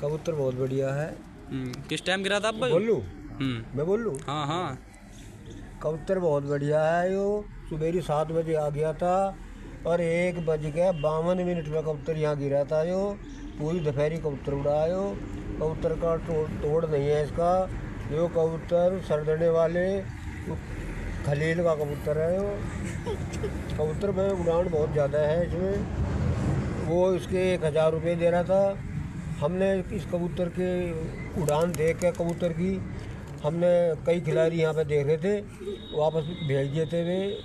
कबूतर बहुत बढ़िया है। किस टाइम गिरा था अब भाई? बोलूं? मैं बोलूं? हाँ हाँ। कबूतर बहुत बढ़िया है। यो सुबेरी 7 बजे आ गया था और 1:52 में कबूतर यहाँ गिरा था। यो पूरी दोपहरी कबूतर उड़ा। यो कबूतर का तोड़ नहीं है इसका। यो कबूतर सरदने वाले खलील का कबूतर है। यो कबूतर में उड़ान बहुत ज़्यादा है इसमें। वो इसके 1000 रुपये दे रहा था। हमने इस कबूतर के उड़ान देख के कबूतर की हमने कई खिलाड़ी यहाँ पे देख रहे थे, वापस भेज दिए थे वे।